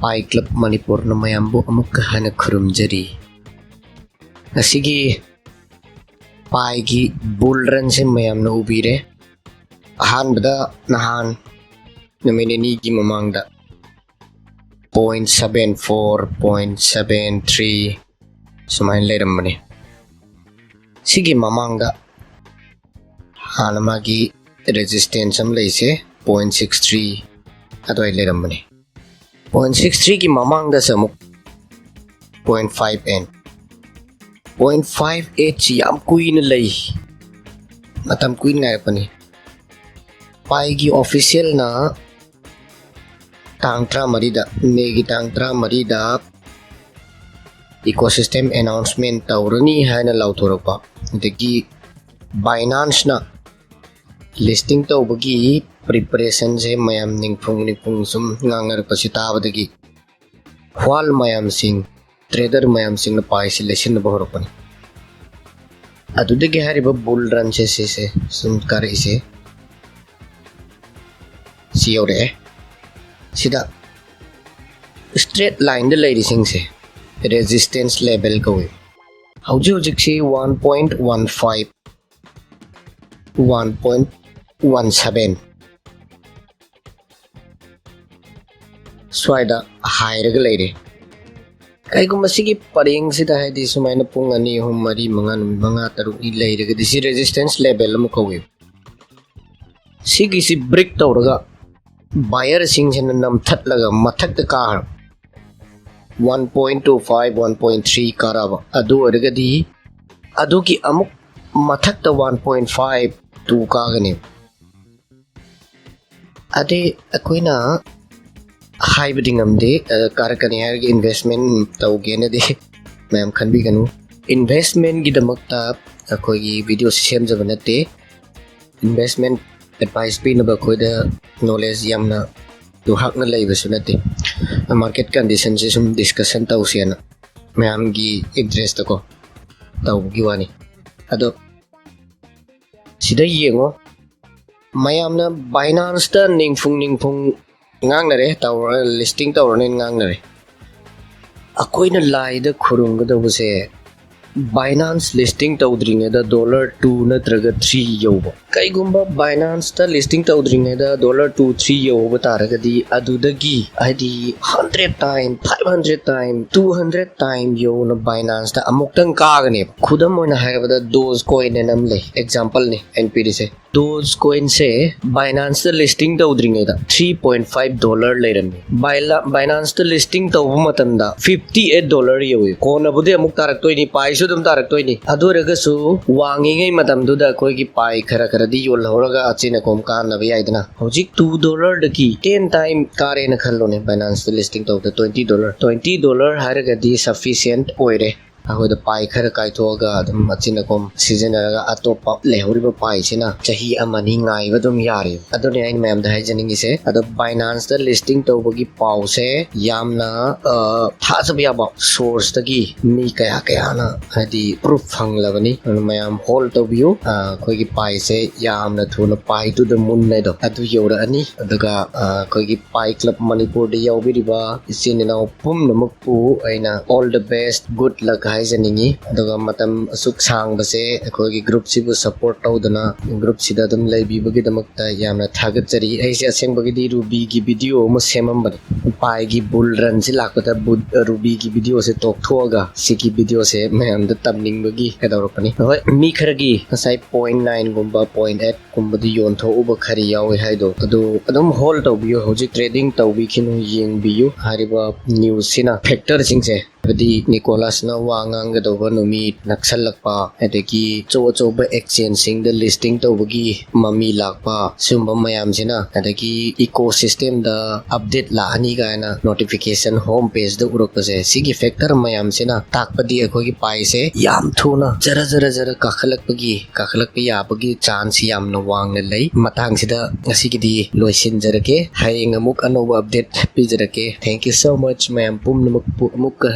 pai club Manipur na mayambu amuk hana khurumjari asigi pai gi bull run se mayam na ubire ahan bada nahan namineni gi mamangda 0.74 0.73 sumain leiramani sigi mamangda hanamagi resistance am leise 0.63 adoi leiramani 0.63 ki mamangda samuk 0.5n 0.58 si yam kuin lay matam kuin ngai pani pai gi official na tangtra marida negi tangtra marida ecosystem announcement taurani haina lauthorapa degi Binance na listing tawbagi preparation se mayam ningphung sum ngangar pasitabadagi hwal mayam sing trader mayam sing na pai selection bohropani adudagi hariba bull run se sum kare se siore sida straight line de lady sing se resistance level ko hauji se 1.15 1.17 swaida higher ga leire kai ko masigi paring sida hai di sumaina pung ani hum mari manga taru i leire ga disi resistance level am ko sigi si brick tawraga buyer sing sen nam that laga mathak ta ka 1.25 1.3 karaba adu ergadi adu ki amuk mathak ta 1.5 2 ka gani ade akoina haibading amde karakani har investment tawge na de ma'am khanbi ganu investment gi damakta akoi gi video sem jabanate investment advice pe na ba khoida knowledge yamna to hak na lay basunate market condition se sum discussion tawsiana ma'am gi interest ko tawgi wani ado sida yengo mayamna Binance ta ningphung ngangnare tawra listing tawra ngangnare akoina laida khurunggadabuse Binance listing tawdringa da $2 natraga 3 yoba kaigumba Binance ta listing tawdringa da $2 3 yoba taragadi adudagi id 100 time 500 time 200 time yo na Binance ta amuktang kagane khudam moina haibada Dogecoin enam le example ne npd se Dogecoin se Binance ta listing tawdringa da $3.5 leirami Binance ta listing tawbu matamda $58 yoy kona bude amuk taraktoi ni pai dum tarak ni aduragasu wangi ngai madam duda koi gi pai khara di yol horaga achina kom kan na bi aidna hojik $2 daki 10 time kare na khallo ne Binance listing to the $20 haraga di sufficient oire ahoda pai khara kai thoga adum achina kom season aga atopa lehuri ba pai china chahi amani ngai ba dum yari adone ain ma'am da hajaningi se ado Binance da listing to bagi pau se yamna thasabya ba source tagi ni kaya na hadi proof hanglabani mayam hold to view koi gi pai se yamna thuna pai to the moon ne do adu yora ani adaga koi gi pai club Manipur de yawi riba isinina pum namak pu aina all the best good luck hajaningi aduga matam asuk sang base koi gi group sibu support tawdana group sida dum laibi bagi damakta yamna thagatjari aise aseng bagi di ruby gi video mo semam bari pai gi bull run si lakota ruby gi video se tok thoga siki video se mayam da tamning bagi kadawrapani hoi mi kharagi asai 0.9 gumba 0.8 gumba di yon tho uba khari yawi haido adu adum hold tawbiyo hojik trading tawbi khinu yeng biyu hariba news sina factor sing se badi Nicholas na wangang gadoba numi naksalakpa adagi choba exchange sing the listing tawbagi mami lakpa sumba mayam sina adagi ecosystem da update la ani gaina notification home page da urokpase sigi factor mayam sina takpadi akogi pai se yam thuna jara kakhalakpagi yabagi chance yam na wang na lay matang sida ngasigi di loisin jarake hayeng amuk anoba update pi jarake thank you so much mayam pum namuk ka